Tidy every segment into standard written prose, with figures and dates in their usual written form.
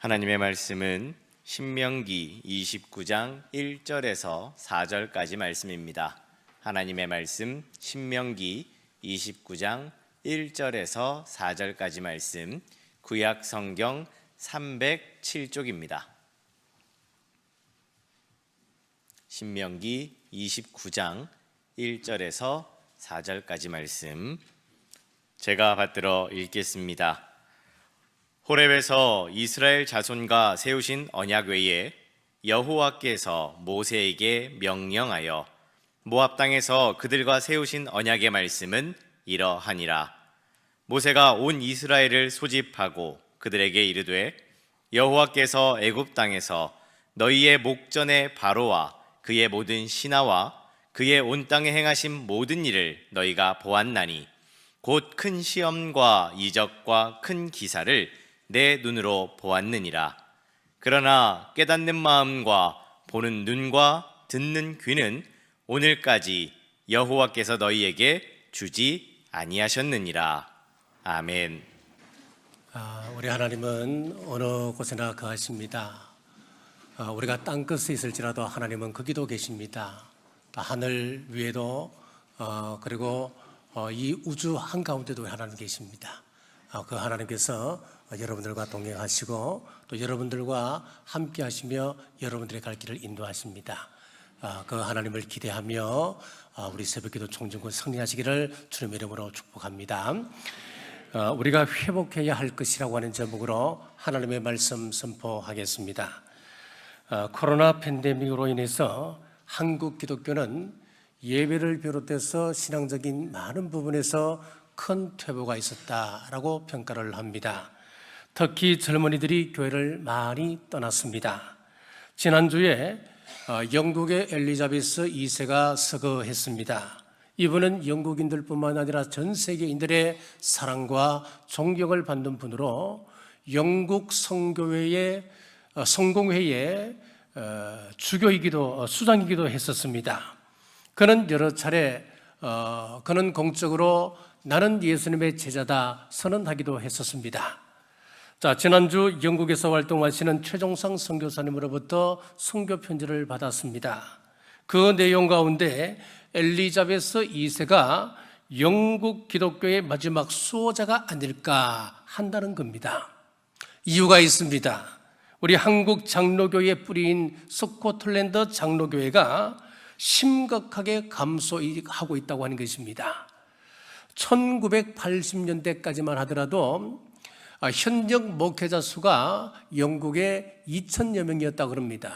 하나님의 말씀은 신명기 29장 1절에서 4절까지 말씀입니다. 하나님의 말씀 신명기 29장 1절에서 4절까지 말씀, 구약 성경 307쪽입니다. 신명기 29장 1절에서 4절까지 말씀 제가 받들어 읽겠습니다. 호렙에서 이스라엘 자손과 세우신 언약 외에 여호와께서 모세에게 명령하여 모압 땅에서 그들과 세우신 언약의 말씀은 이러하니라. 모세가 온 이스라엘을 소집하고 그들에게 이르되 여호와께서 애굽 땅에서 너희의 목전에 바로와 그의 모든 신하와 그의 온 땅에 행하신 모든 일을 너희가 보았나니 곧 큰 시험과 이적과 큰 기사를 내 눈으로 보았느니라. 그러나 깨닫는 마음과 보는 눈과 듣는 귀는 오늘까지 여호와께서 너희에게 주지 아니하셨느니라. 아멘. 우리 하나님은 어느 곳에나 거하십니다. 우리가 땅끝에 있을지라도 하나님은 거기도 계십니다. 하늘 위에도 그리고 이 우주 한가운데도 하나님 계십니다. 그 하나님께서 여러분들과 동행하시고 또 여러분들과 함께 하시며 여러분들의 갈 길을 인도하십니다. 그 하나님을 기대하며 우리 새벽기도 총정군 승리하시기를 주님의 이름으로 축복합니다. 우리가 회복해야 할 것이라고 하는 제목으로 하나님의 말씀 선포하겠습니다. 코로나 팬데믹으로 인해서 한국 기독교는 예배를 비롯해서 신앙적인 많은 부분에서 큰 퇴보가 있었다라고 평가를 합니다. 특히 젊은이들이 교회를 많이 떠났습니다. 지난주에 영국의 엘리자베스 2세가 서거했습니다. 이분은 영국인들뿐만 아니라 전 세계인들의 사랑과 존경을 받는 분으로 영국 성교회의 성공회의 주교이기도 수장이기도 했었습니다. 그는 여러 차례 그는 공적으로 나는 예수님의 제자다 선언하기도 했었습니다. 지난주 영국에서 활동하시는 최종상 선교사님으로부터 선교 편지를 받았습니다. 그 내용 가운데 엘리자베스 2세가 영국 기독교의 마지막 수호자가 아닐까 한다는 겁니다. 이유가 있습니다. 우리 한국 장로교의 뿌리인 스코틀랜드 장로교회가 심각하게 감소하고 있다고 하는 것입니다. 1980년대까지만 하더라도 현역 목회자 수가 영국에 2,000여 명이었다고 합니다.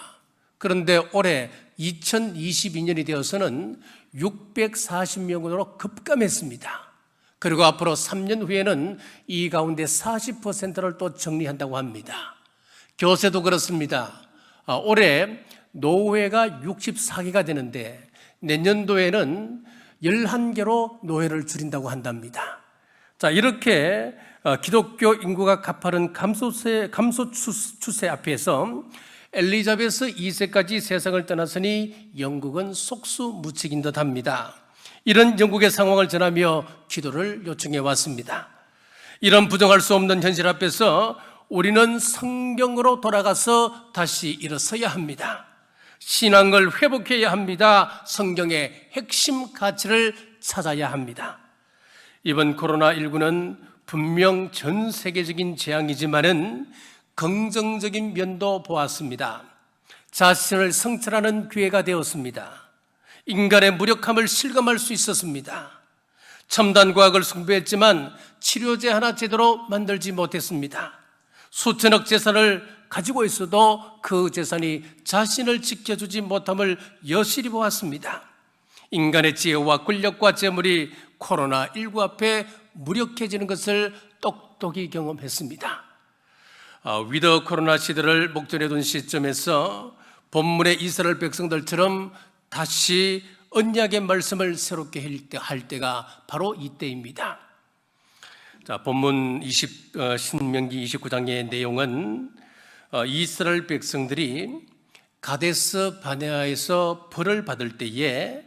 그런데 올해 2022년이 되어서는 640명으로 급감했습니다. 그리고 앞으로 3년 후에는 이 가운데 40%를 또 정리한다고 합니다. 교세도 그렇습니다. 올해 노회가 64개가 되는데 내년도에는 11개로 노회를 줄인다고 한답니다. 이렇게 기독교 인구가 가파른 감소 추세 앞에서 엘리자베스 2세까지 세상을 떠났으니 영국은 속수무책인 듯합니다. 이런 영국의 상황을 전하며 기도를 요청해 왔습니다. 이런 부정할 수 없는 현실 앞에서 우리는 성경으로 돌아가서 다시 일어서야 합니다. 신앙을 회복해야 합니다. 성경의 핵심 가치를 찾아야 합니다. 이번 코로나19는 분명 전 세계적인 재앙이지만은 긍정적인 면도 보았습니다. 자신을 성찰하는 기회가 되었습니다. 인간의 무력함을 실감할 수 있었습니다. 첨단 과학을 숭배했지만 치료제 하나 제대로 만들지 못했습니다. 수천억 재산을 가지고 있어도 그 재산이 자신을 지켜주지 못함을 여실히 보았습니다. 인간의 지혜와 권력과 재물이 코로나19 앞에 무력해지는 것을 똑똑히 경험했습니다. 위드 코로나 시대를 목전에 둔 시점에서 본문의 이스라엘 백성들처럼 다시 언약의 말씀을 새롭게 할 때가 바로 이때입니다. 본문 신명기 29장의 내용은 이스라엘 백성들이 가데스 바네아에서 벌을 받을 때에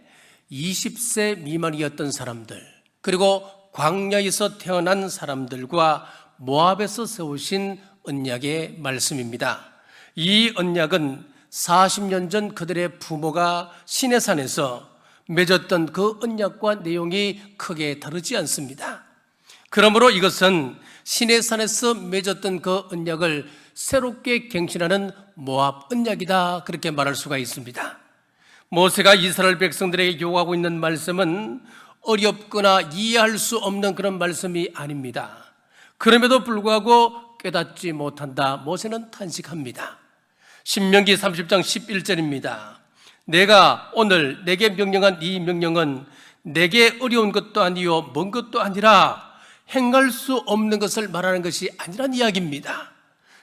20세 미만이었던 사람들, 그리고 광야에서 태어난 사람들과 모압에서 세우신 언약의 말씀입니다. 이 언약은 40년 전 그들의 부모가 시내산에서 맺었던 그 언약과 내용이 크게 다르지 않습니다. 그러므로 이것은 시내산에서 맺었던 그 언약을 새롭게 갱신하는 모압 언약이다, 그렇게 말할 수가 있습니다. 모세가 이스라엘 백성들에게 요구하고 있는 말씀은 어렵거나 이해할 수 없는 그런 말씀이 아닙니다. 그럼에도 불구하고 깨닫지 못한다, 모세는 탄식합니다. 신명기 30장 11절입니다. 내가 오늘 내게 명령한 이 명령은 내게 어려운 것도 아니요 먼 것도 아니라 행할 수 없는 것을 말하는 것이 아니란 이야기입니다.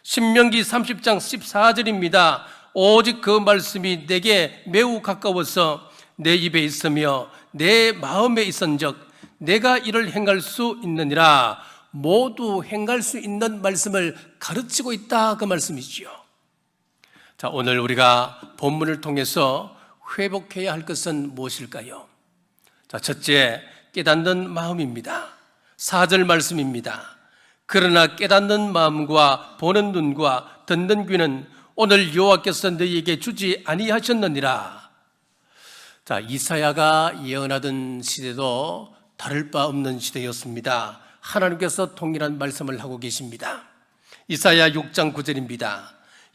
신명기 30장 14절입니다. 오직 그 말씀이 내게 매우 가까워서 내 입에 있으며 내 마음에 있은즉 내가 이를 행할 수 있느니라. 모두 행할 수 있는 말씀을 가르치고 있다, 그 말씀이지요. 자, 오늘 우리가 본문을 통해서 회복해야 할 것은 무엇일까요? 자, 첫째, 깨닫는 마음입니다. 4절 말씀입니다. 그러나 깨닫는 마음과 보는 눈과 듣는 귀는 오늘 여호와께서 너희에게 주지 아니하셨느니라. 자, 이사야가 예언하던 시대도 다를 바 없는 시대였습니다. 하나님께서 동일한 말씀을 하고 계십니다. 이사야 6장 9절입니다.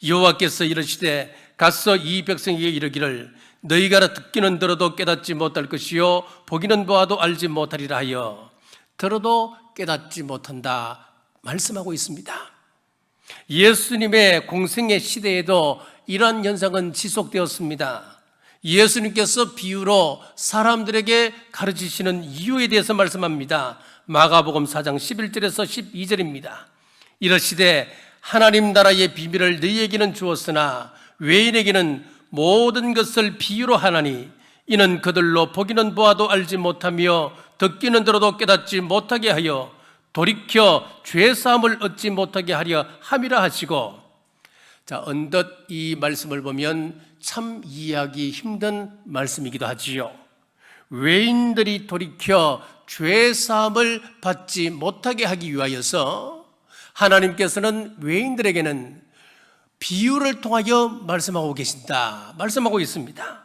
여호와께서 이르시되 가서 이 백성에게 이르기를 너희가 듣기는 들어도 깨닫지 못할 것이요 보기는 보아도 알지 못하리라 하여 들어도 깨닫지 못한다 말씀하고 있습니다. 예수님의 공생의 시대에도 이러한 현상은 지속되었습니다. 예수님께서 비유로 사람들에게 가르치시는 이유에 대해서 말씀합니다. 마가복음 4장 11절에서 12절입니다. 이르시되 하나님 나라의 비밀을 너희에게는 주었으나 외인에게는 모든 것을 비유로 하나니 이는 그들로 보기는 보아도 알지 못하며 듣기는 들어도 깨닫지 못하게 하여 돌이켜 죄사함을 얻지 못하게 하려 함이라 하시고, 자, 언뜻 이 말씀을 보면 참 이해하기 힘든 말씀이기도 하지요. 외인들이 돌이켜 죄사함을 받지 못하게 하기 위하여서 하나님께서는 외인들에게는 비유를 통하여 말씀하고 계신다, 말씀하고 있습니다.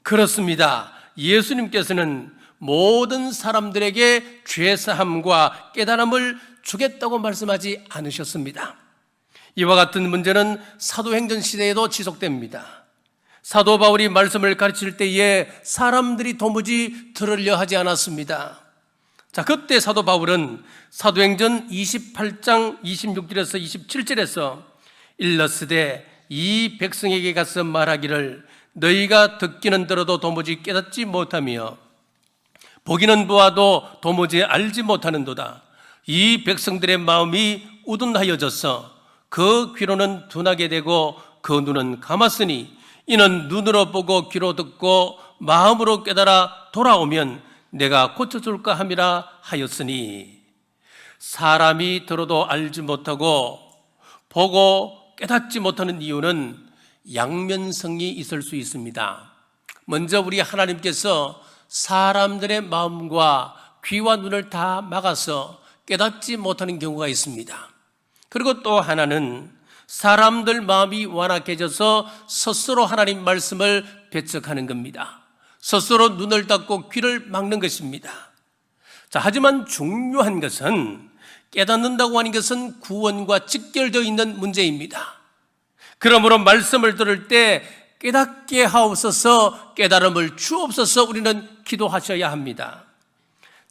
그렇습니다. 예수님께서는 모든 사람들에게 죄사함과 깨달음을 주겠다고 말씀하지 않으셨습니다. 이와 같은 문제는 사도행전 시대에도 지속됩니다. 사도 바울이 말씀을 가르칠 때에 사람들이 도무지 들으려 하지 않았습니다. 자, 그때 사도 바울은 사도행전 28장 26절에서 27절에서 일러스되 이 백성에게 가서 말하기를 너희가 듣기는 들어도 도무지 깨닫지 못하며 보기는 보아도 도무지 알지 못하는도다. 이 백성들의 마음이 우둔하여져서 그 귀로는 둔하게 되고 그 눈은 감았으니 이는 눈으로 보고 귀로 듣고 마음으로 깨달아 돌아오면 내가 고쳐줄까 함이라 하였으니, 사람이 들어도 알지 못하고 보고 깨닫지 못하는 이유는 양면성이 있을 수 있습니다. 먼저 우리 하나님께서 사람들의 마음과 귀와 눈을 다 막아서 깨닫지 못하는 경우가 있습니다. 그리고 또 하나는 사람들 마음이 완악해져서 스스로 하나님 말씀을 배척하는 겁니다. 스스로 눈을 닫고 귀를 막는 것입니다. 자, 하지만 중요한 것은 깨닫는다고 하는 것은 구원과 직결되어 있는 문제입니다. 그러므로 말씀을 들을 때 깨닫게 하옵소서, 깨달음을 주옵소서 우리는 기도하셔야 합니다.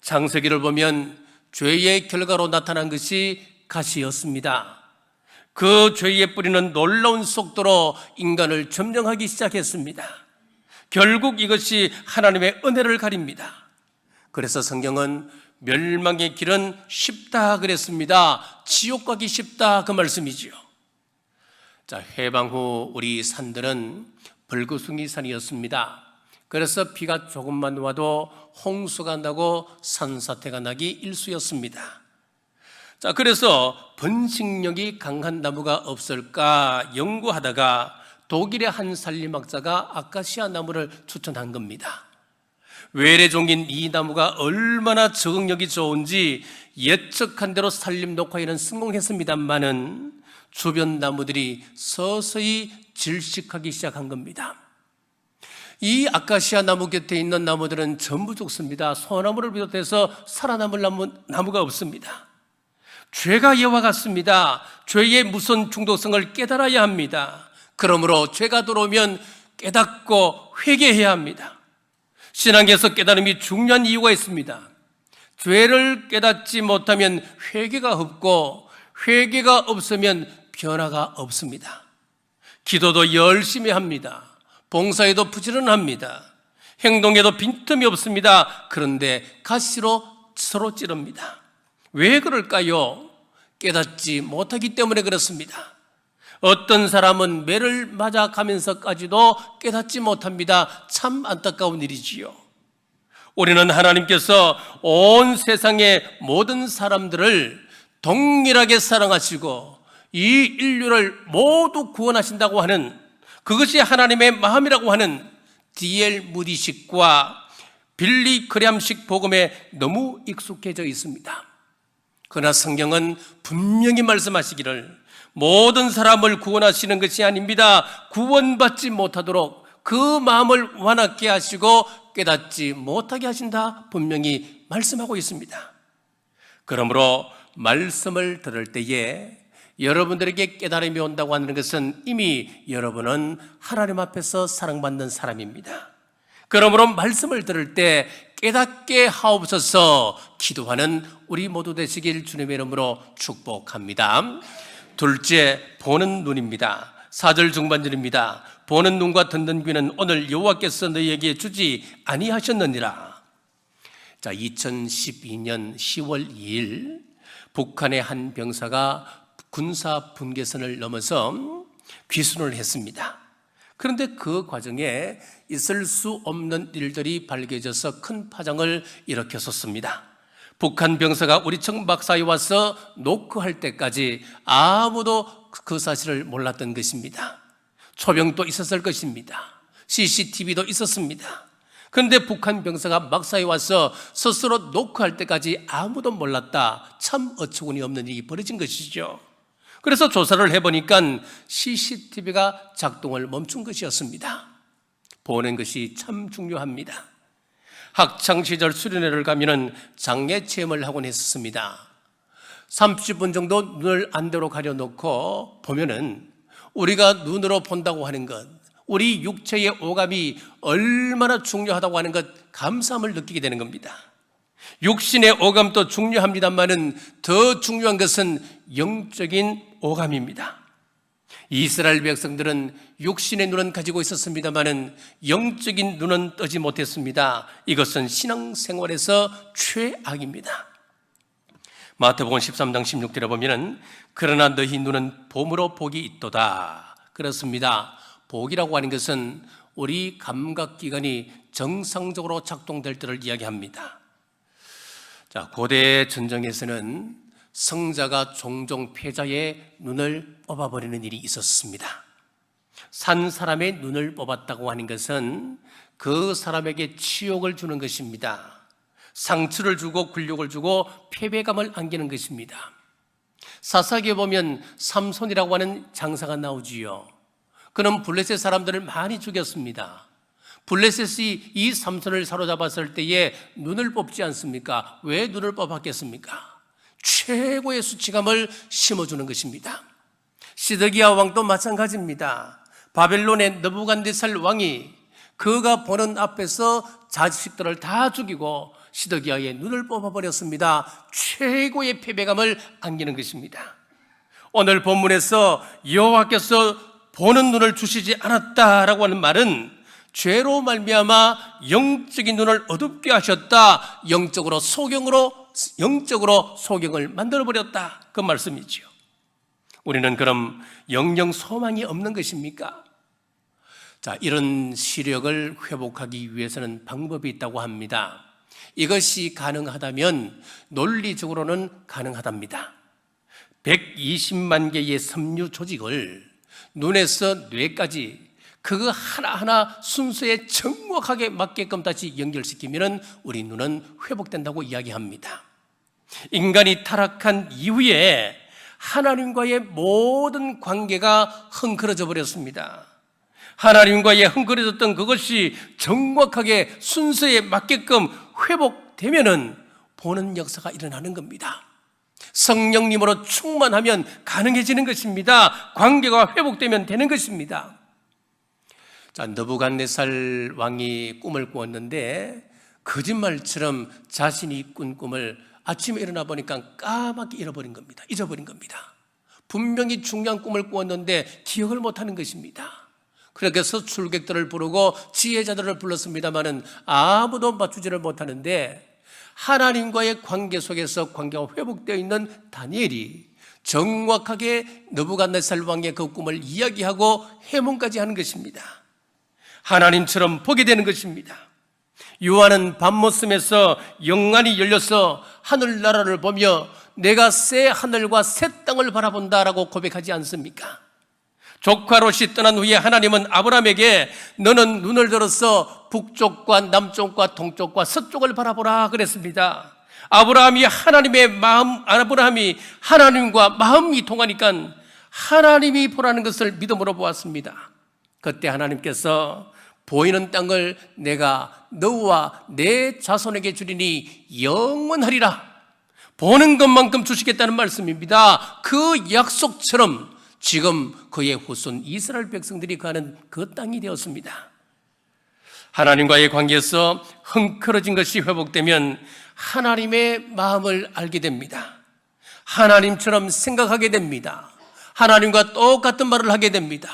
창세기를 보면 죄의 결과로 나타난 것이 가시였습니다. 그 죄의 뿌리는 놀라운 속도로 인간을 점령하기 시작했습니다. 결국 이것이 하나님의 은혜를 가립니다. 그래서 성경은 멸망의 길은 쉽다 그랬습니다. 지옥 가기 쉽다, 그 말씀이지요. 자, 해방 후 우리 산들은 벌거숭이 산이었습니다. 그래서 비가 조금만 와도 홍수가 나고 산사태가 나기 일쑤였습니다. 자, 그래서 번식력이 강한 나무가 없을까 연구하다가 독일의 한 산림학자가 아카시아 나무를 추천한 겁니다. 외래종인 이 나무가 얼마나 적응력이 좋은지 예측한 대로 산림 녹화에는 성공했습니다만은 주변 나무들이 서서히 질식하기 시작한 겁니다. 이 아카시아 나무 곁에 있는 나무들은 전부 죽습니다. 소나무를 비롯해서 살아남을 나무가 없습니다. 죄가 이와 같습니다. 죄의 무서운 중독성을 깨달아야 합니다. 그러므로 죄가 들어오면 깨닫고 회개해야 합니다. 신앙에서 깨달음이 중요한 이유가 있습니다. 죄를 깨닫지 못하면 회개가 없고, 회개가 없으면 변화가 없습니다. 기도도 열심히 합니다. 봉사에도 부지런합니다. 행동에도 빈틈이 없습니다. 그런데 가시로 서로 찌릅니다. 왜 그럴까요? 깨닫지 못하기 때문에 그렇습니다. 어떤 사람은 매를 맞아가면서까지도 깨닫지 못합니다. 참 안타까운 일이지요. 우리는 하나님께서 온 세상의 모든 사람들을 동일하게 사랑하시고 이 인류를 모두 구원하신다고 하는, 그것이 하나님의 마음이라고 하는 D.L. 무디식과 빌리 그램식 복음에 너무 익숙해져 있습니다. 그러나 성경은 분명히 말씀하시기를 모든 사람을 구원하시는 것이 아닙니다. 구원받지 못하도록 그 마음을 완악케 하시고 깨닫지 못하게 하신다, 분명히 말씀하고 있습니다. 그러므로 말씀을 들을 때에 여러분들에게 깨달음이 온다고 하는 것은 이미 여러분은 하나님 앞에서 사랑받는 사람입니다. 그러므로 말씀을 들을 때 깨닫게 하옵소서 기도하는 우리 모두 되시길 주님의 이름으로 축복합니다. 둘째, 보는 눈입니다. 4절 중반절입니다. 보는 눈과 듣는 귀는 오늘 여호와께서 너희에게 주지 아니하셨느니라. 자, 2012년 10월 2일 북한의 한 병사가 군사 분계선을 넘어서 귀순을 했습니다. 그런데 그 과정에 있을 수 없는 일들이 밝혀져서 큰 파장을 일으켰었습니다. 북한 병사가 우리 청박사에 와서 노크할 때까지 아무도 그 사실을 몰랐던 것입니다. 초병도 있었을 것입니다. CCTV도 있었습니다. 그런데 북한 병사가 막사에 와서 스스로 노크할 때까지 아무도 몰랐다. 참 어처구니 없는 일이 벌어진 것이죠. 그래서 조사를 해보니까 CCTV가 작동을 멈춘 것이었습니다. 보는 것이 참 중요합니다. 학창시절 수련회를 가면은 장애 체험을 하곤 했었습니다. 30분 정도 눈을 안대로 가려놓고 보면은 우리가 눈으로 본다고 하는 것, 우리 육체의 오감이 얼마나 중요하다고 하는 것, 감사함을 느끼게 되는 겁니다. 육신의 오감도 중요합니다만은 더 중요한 것은 영적인 오감입니다. 이스라엘 백성들은 육신의 눈은 가지고 있었습니다만은 영적인 눈은 뜨지 못했습니다. 이것은 신앙생활에서 최악입니다. 마태복음 13장 16절에 보면은 그러나 너희 눈은 봄으로 복이 있도다. 그렇습니다. 복이라고 하는 것은 우리 감각기관이 정상적으로 작동될 때를 이야기합니다. 자, 고대 전쟁에서는 성자가 종종 패자의 눈을 뽑아버리는 일이 있었습니다. 산 사람의 눈을 뽑았다고 하는 것은 그 사람에게 치욕을 주는 것입니다. 상처를 주고 굴욕을 주고 패배감을 안기는 것입니다. 사사기에 보면 삼손이라고 하는 장사가 나오지요. 그는 블레셋 사람들을 많이 죽였습니다. 블레셋이 이 삼손을 사로잡았을 때에 눈을 뽑지 않습니까? 왜 눈을 뽑았겠습니까? 최고의 수치감을 심어주는 것입니다. 시드기야 왕도 마찬가지입니다. 바벨론의 느부갓네살 왕이 그가 보는 앞에서 자식들을 다 죽이고 시드기야의 눈을 뽑아버렸습니다. 최고의 패배감을 안기는 것입니다. 오늘 본문에서 여호와께서 보는 눈을 주시지 않았다라고 하는 말은 죄로 말미암아 영적인 눈을 어둡게 하셨다. 영적으로 소경을 만들어버렸다. 그 말씀이지요. 우리는 그럼 영영 소망이 없는 것입니까? 자, 이런 시력을 회복하기 위해서는 방법이 있다고 합니다. 이것이 가능하다면 논리적으로는 가능하답니다. 120만 개의 섬유 조직을 눈에서 뇌까지 그거 하나하나 순서에 정확하게 맞게끔 다시 연결시키면 우리 눈은 회복된다고 이야기합니다. 인간이 타락한 이후에 하나님과의 모든 관계가 헝클어져 버렸습니다. 하나님과의 헝클어졌던 그것이 정확하게 순서에 맞게끔 회복되면은 보는 역사가 일어나는 겁니다. 성령님으로 충만하면 가능해지는 것입니다. 관계가 회복되면 되는 것입니다. 자, 느부갓네살 왕이 꿈을 꾸었는데 거짓말처럼 자신이 꾼 꿈을 아침에 일어나 보니까 까맣게 잊어버린 겁니다. 분명히 중요한 꿈을 꾸었는데 기억을 못하는 것입니다. 그래서 술객들을 부르고 지혜자들을 불렀습니다마는 아무도 맞추지를 못하는데 하나님과의 관계 속에서 관계가 회복되어 있는 다니엘이 정확하게 느부갓네살 왕의 그 꿈을 이야기하고 해몽까지 하는 것입니다. 하나님처럼 보게 되는 것입니다. 요한은 밤모섬에서 영안이 열려서 하늘나라를 보며 내가 새 하늘과 새 땅을 바라본다라고 고백하지 않습니까? 조카 롯이 떠난 후에 하나님은 아브라함에게 너는 눈을 들어서 북쪽과 남쪽과 동쪽과 서쪽을 바라보라 그랬습니다. 아브라함이 하나님과 마음이 통하니까 하나님이 보라는 것을 믿음으로 보았습니다. 그때 하나님께서 보이는 땅을 내가 너와 내 자손에게 주리니 영원하리라, 보는 것만큼 주시겠다는 말씀입니다. 그 약속처럼 지금 그의 후손 이스라엘 백성들이 가는 그 땅이 되었습니다. 하나님과의 관계에서 헝클어진 것이 회복되면 하나님의 마음을 알게 됩니다. 하나님처럼 생각하게 됩니다. 하나님과 똑같은 말을 하게 됩니다.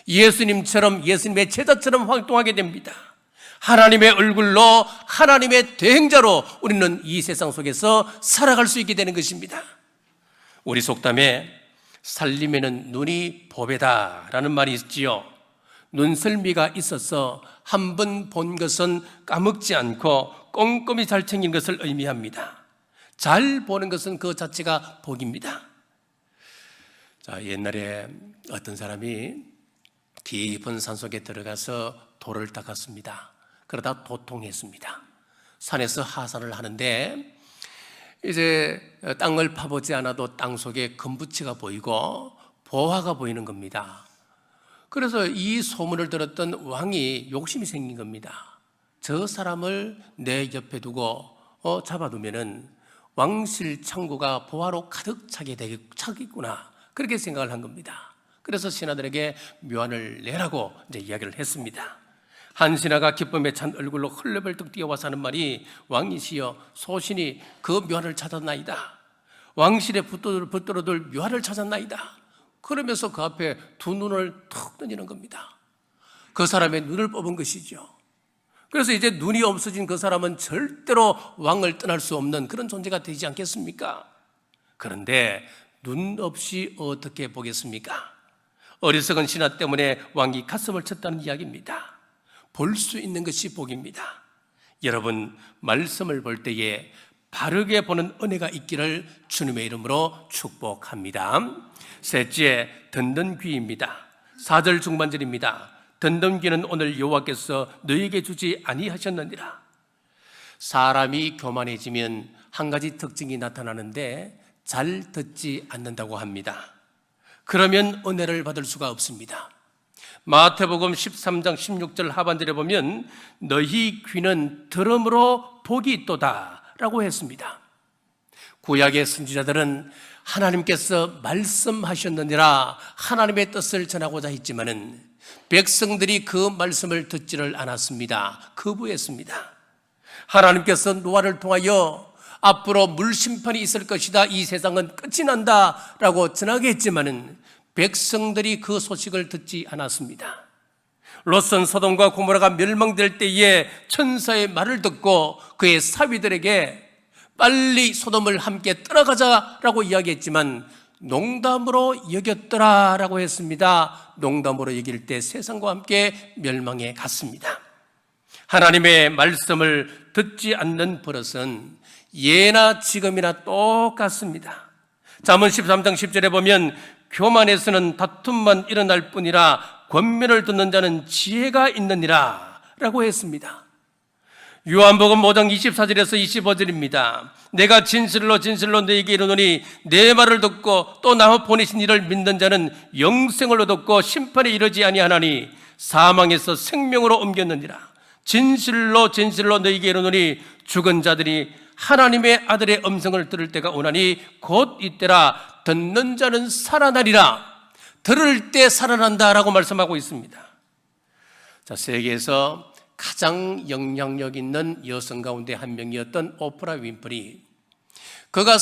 예수님처럼, 예수님의 제자처럼 활동하게 됩니다. 하나님의 얼굴로, 하나님의 대행자로 우리는 이 세상 속에서 살아갈 수 있게 되는 것입니다. 우리 속담에 살림에는 눈이 보배다라는 말이 있지요. 눈썰미가 있어서 한 번 본 것은 까먹지 않고 꼼꼼히 잘 챙긴 것을 의미합니다. 잘 보는 것은 그 자체가 복입니다. 자, 옛날에 어떤 사람이 깊은 산속에 들어가서 돌을 닦았습니다. 그러다 도통했습니다. 산에서 하산을 하는데 이제 땅을 파보지 않아도 땅 속에 금붙이가 보이고 보화가 보이는 겁니다. 그래서 이 소문을 들었던 왕이 욕심이 생긴 겁니다. 저 사람을 내 옆에 두고 잡아두면은 왕실 창고가 보화로 가득 차겠구나, 그렇게 생각을 한 겁니다. 그래서 신하들에게 묘안을 내라고 이제 이야기를 했습니다. 한 신하가 기쁨에 찬 얼굴로 헐레벌떡 뛰어와서 하는 말이 왕이시여, 소신이 그 묘안을 찾았나이다. 왕실에 붙들어둘 묘안을 찾았나이다. 그러면서 그 앞에 두 눈을 툭 던지는 겁니다. 그 사람의 눈을 뽑은 것이죠. 그래서 이제 눈이 없어진 그 사람은 절대로 왕을 떠날 수 없는 그런 존재가 되지 않겠습니까? 그런데 눈 없이 어떻게 보겠습니까? 어리석은 신하 때문에 왕이 가슴을 쳤다는 이야기입니다. 볼 수 있는 것이 복입니다. 여러분, 말씀을 볼 때에 바르게 보는 은혜가 있기를 주님의 이름으로 축복합니다. 셋째, 듣는 귀입니다. 4절 중반절입니다. 듣는 귀는 오늘 여호와께서 너에게 주지 아니하셨느니라. 사람이 교만해지면 한 가지 특징이 나타나는데 잘 듣지 않는다고 합니다. 그러면 은혜를 받을 수가 없습니다. 마태복음 13장 16절 하반절에 보면 너희 귀는 들음으로 복이 있도다 라고 했습니다. 구약의 선지자들은 하나님께서 말씀하셨느니라 하나님의 뜻을 전하고자 했지만은 백성들이 그 말씀을 듣지를 않았습니다. 거부했습니다. 하나님께서 노아를 통하여 앞으로 물심판이 있을 것이다, 이 세상은 끝이 난다 라고 전하게 했지만은 백성들이 그 소식을 듣지 않았습니다. 롯은 소돔과 고모라가 멸망될 때에 천사의 말을 듣고 그의 사위들에게 빨리 소돔을 함께 떠나가자라고 이야기했지만 농담으로 여겼더라라고 했습니다. 농담으로 여길 때 세상과 함께 멸망해 갔습니다. 하나님의 말씀을 듣지 않는 버릇은 예나 지금이나 똑같습니다. 잠언 13장 10절에 보면 교만에서는 다툼만 일어날 뿐이라 권면을 듣는 자는 지혜가 있느니라 라고 했습니다. 요한복음 5장 24절에서 25절입니다. 내가 진실로 진실로 너희에게 이르노니 내 말을 듣고 또 나 보내신 이를 믿는 자는 영생을 얻었고 심판에 이르지 아니하나니 사망에서 생명으로 옮겼느니라. 진실로 진실로 너희에게 이르노니 죽은 자들이 하나님의 아들의 음성을 들을 때가 오나니 곧 이때라. 듣는 자는 살아나리라. 들을 때 살아난다라고 말씀하고 있습니다. 자, 세계에서 가장 영향력 있는 여성 가운데 한 명이었던 오프라 윈프리. 그의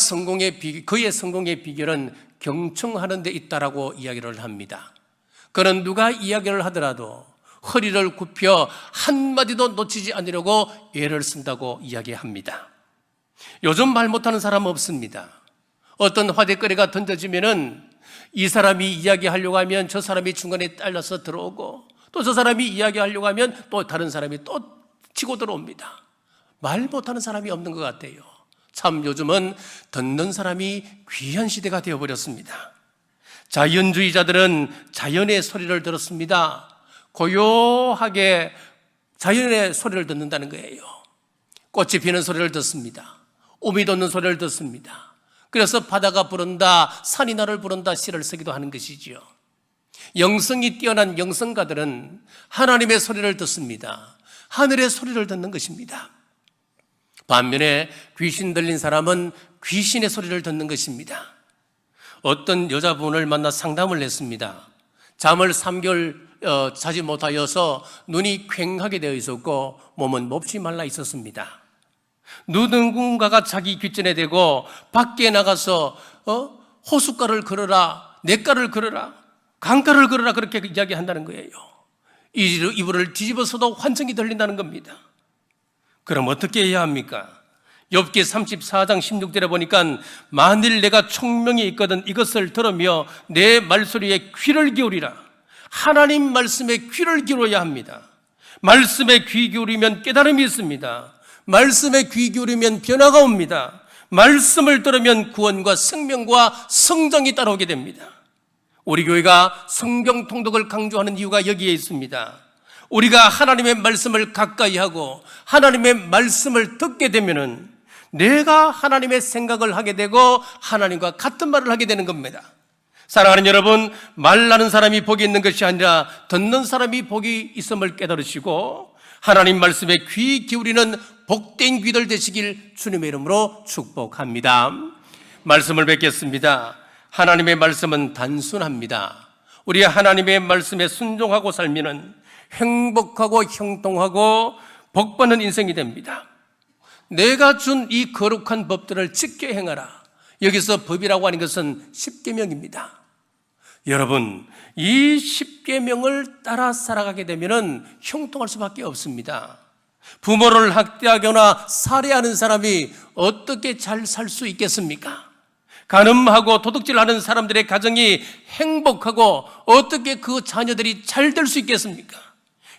성공의 비결은 경청하는 데 있다라고 이야기를 합니다. 그는 누가 이야기를 하더라도 허리를 굽혀 한마디도 놓치지 않으려고 애를 쓴다고 이야기합니다. 요즘 말 못하는 사람 없습니다. 어떤 화제거리가 던져지면은 이 사람이 이야기하려고 하면 저 사람이 중간에 딸려서 들어오고 또 저 사람이 이야기하려고 하면 또 다른 사람이 또 치고 들어옵니다. 말 못하는 사람이 없는 것 같아요. 참 요즘은 듣는 사람이 귀한 시대가 되어버렸습니다. 자연주의자들은 자연의 소리를 들었습니다. 고요하게 자연의 소리를 듣는다는 거예요. 꽃이 피는 소리를 듣습니다. 오미 돋는 소리를 듣습니다. 그래서 바다가 부른다, 산이 나를 부른다 시를 쓰기도 하는 것이지요. 영성이 뛰어난 영성가들은 하나님의 소리를 듣습니다. 하늘의 소리를 듣는 것입니다. 반면에 귀신 들린 사람은 귀신의 소리를 듣는 것입니다. 어떤 여자분을 만나 상담을 했습니다. 잠을 3개월 자지 못하여서 눈이 퀭하게 되어 있었고 몸은 몹시 말라 있었습니다. 누군가가 자기 귓전에 대고 밖에 나가서 호숫가를 걸어라, 냇가를 걸어라, 강가를 걸어라 그렇게 이야기한다는 거예요. 이불을 뒤집어서도 환청이 들린다는 겁니다. 그럼 어떻게 해야 합니까? 욥기 34장 16절에 보니까 만일 내가 총명이 있거든 이것을 들으며 내 말소리에 귀를 기울이라. 하나님 말씀에 귀를 기울여야 합니다. 말씀에 귀 기울이면 깨달음이 있습니다. 말씀에 귀 기울이면 변화가 옵니다. 말씀을 들으면 구원과 생명과 성장이 따라오게 됩니다. 우리 교회가 성경 통독을 강조하는 이유가 여기에 있습니다. 우리가 하나님의 말씀을 가까이 하고 하나님의 말씀을 듣게 되면은 내가 하나님의 생각을 하게 되고 하나님과 같은 말을 하게 되는 겁니다. 사랑하는 여러분, 말하는 사람이 복이 있는 것이 아니라 듣는 사람이 복이 있음을 깨달으시고 하나님 말씀에 귀 기울이는 복된 귀들 되시길 주님의 이름으로 축복합니다. 말씀을 뵙겠습니다. 하나님의 말씀은 단순합니다. 우리 하나님의 말씀에 순종하고 살면은 행복하고 형통하고 복받는 인생이 됩니다. 내가 준 이 거룩한 법들을 지켜 행하라. 여기서 법이라고 하는 것은 십계명입니다. 여러분, 이 십계명을 따라 살아가게 되면은 형통할 수밖에 없습니다. 부모를 학대하거나 살해하는 사람이 어떻게 잘 살 수 있겠습니까? 간음하고 도둑질하는 사람들의 가정이 행복하고 어떻게 그 자녀들이 잘 될 수 있겠습니까?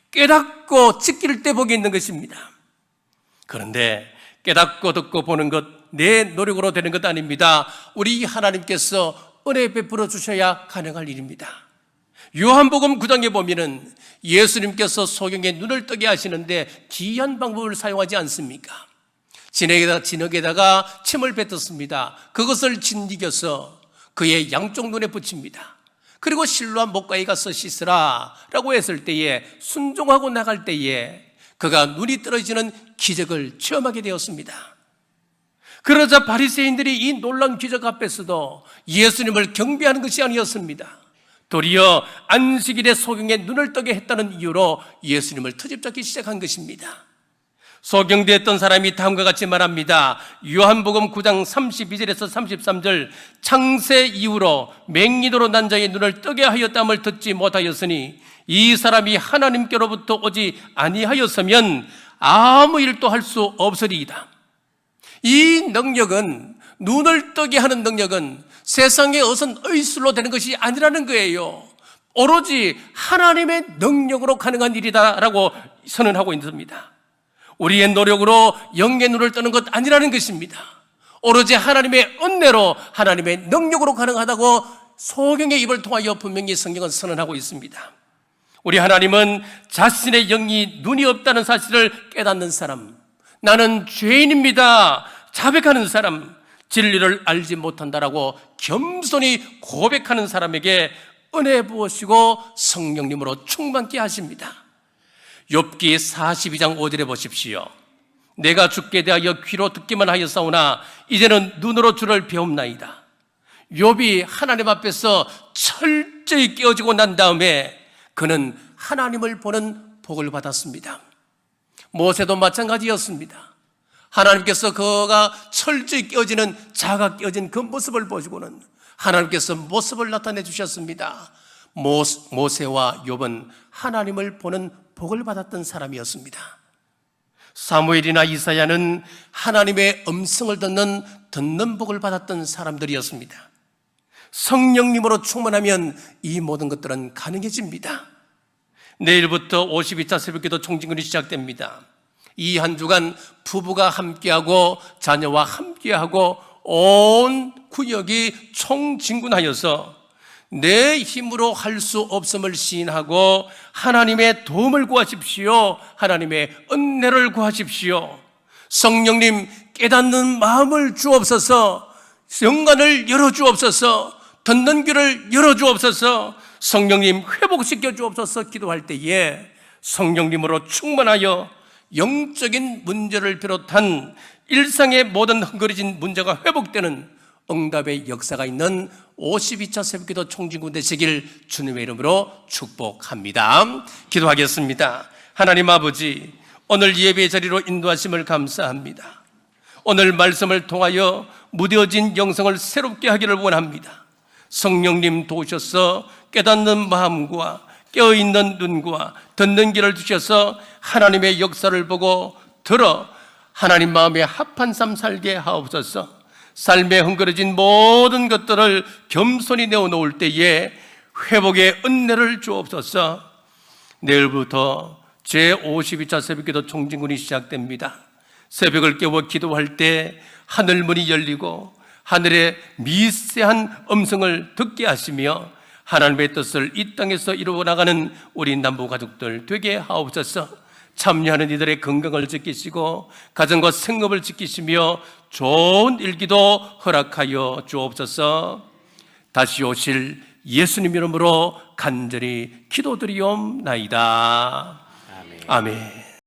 깨닫고 지킬 때 복이 있는 것입니다. 그런데 깨닫고 듣고 보는 것 내 노력으로 되는 것 아닙니다. 우리 하나님께서 은혜 베풀어 주셔야 가능할 일입니다. 요한복음 9장에 보면은 예수님께서 소경의 눈을 뜨게 하시는데 기이한 방법을 사용하지 않습니까? 진흙에다가 침을 뱉었습니다. 그것을 진디겨서 그의 양쪽 눈에 붙입니다. 그리고 실로암 목가에 가서 씻으라 라고 했을 때에 순종하고 나갈 때에 그가 눈이 떨어지는 기적을 체험하게 되었습니다. 그러자 바리새인들이 이 놀라운 기적 앞에서도 예수님을 경배하는 것이 아니었습니다. 도리어 안식일에 소경의 눈을 뜨게 했다는 이유로 예수님을 트집잡기 시작한 것입니다. 소경되었던 사람이 다음과 같이 말합니다. 요한복음 9장 32절에서 33절 창세 이후로 맹인으로 난 자의 눈을 뜨게 하였다함을 듣지 못하였으니 이 사람이 하나님께로부터 오지 아니하였으면 아무 일도 할 수 없으리이다. 이 능력은, 눈을 뜨게 하는 능력은 세상의 어선 의술로 되는 것이 아니라는 거예요. 오로지 하나님의 능력으로 가능한 일이다라고 선언하고 있습니다. 우리의 노력으로 영의 눈을 뜨는 것 아니라는 것입니다. 오로지 하나님의 은혜로, 하나님의 능력으로 가능하다고 소경의 입을 통하여 분명히 성경은 선언하고 있습니다. 우리 하나님은 자신의 영이 눈이 없다는 사실을 깨닫는 사람, 나는 죄인입니다. 자백하는 사람, 진리를 알지 못한다라고 겸손히 고백하는 사람에게 은혜 부으시고 성령님으로 충만케 하십니다. 욥기 42장 5절에 보십시오. 내가 주께 대하여 귀로 듣기만 하였사오나 이제는 눈으로 주를 배움나이다. 욥이 하나님 앞에서 철저히 깨어지고 난 다음에 그는 하나님을 보는 복을 받았습니다. 모세도 마찬가지였습니다. 하나님께서 그가 철저히 깨어지는, 자가 깨어진 그 모습을 보시고는 하나님께서 모습을 나타내 주셨습니다. 모세와 욥은 하나님을 보는 복을 받았던 사람이었습니다. 사무엘이나 이사야는 하나님의 음성을 듣는 복을 받았던 사람들이었습니다. 성령님으로 충만하면 이 모든 것들은 가능해집니다. 내일부터 52차 새벽기도 총진군이 시작됩니다. 이 한 주간 부부가 함께하고 자녀와 함께하고 온 구역이 총진군하여서 내 힘으로 할 수 없음을 시인하고 하나님의 도움을 구하십시오. 하나님의 은혜를 구하십시오. 성령님 깨닫는 마음을 주옵소서. 영관을 열어주옵소서. 듣는 귀를 열어주옵소서. 성령님 회복시켜 주옵소서. 기도할 때에 성령님으로 충만하여 영적인 문제를 비롯한 일상의 모든 흥거려진 문제가 회복되는 응답의 역사가 있는 52차 새벽기도 총진군 되시길 주님의 이름으로 축복합니다. 기도하겠습니다. 하나님 아버지, 오늘 예배 자리로 인도하심을 감사합니다. 오늘 말씀을 통하여 무뎌진 영성을 새롭게 하기를 원합니다. 성령님 도우셔서 깨닫는 마음과 깨어있는 눈과 듣는 귀를 주셔서 하나님의 역사를 보고 들어 하나님 마음에 합한 삶 살게 하옵소서. 삶에 흥그러진 모든 것들을 겸손히 내어놓을 때에 회복의 은혜를 주옵소서. 내일부터 제52차 새벽기도 총진군이 시작됩니다. 새벽을 깨워 기도할 때 하늘문이 열리고 하늘의 미세한 음성을 듣게 하시며 하나님의 뜻을 이 땅에서 이루어 나가는 우리 남부 가족들 되게 하옵소서. 참여하는 이들의 건강을 지키시고 가정과 생업을 지키시며 좋은 일기도 허락하여 주옵소서. 다시 오실 예수님 이름으로 간절히 기도드리옵나이다. 아멘.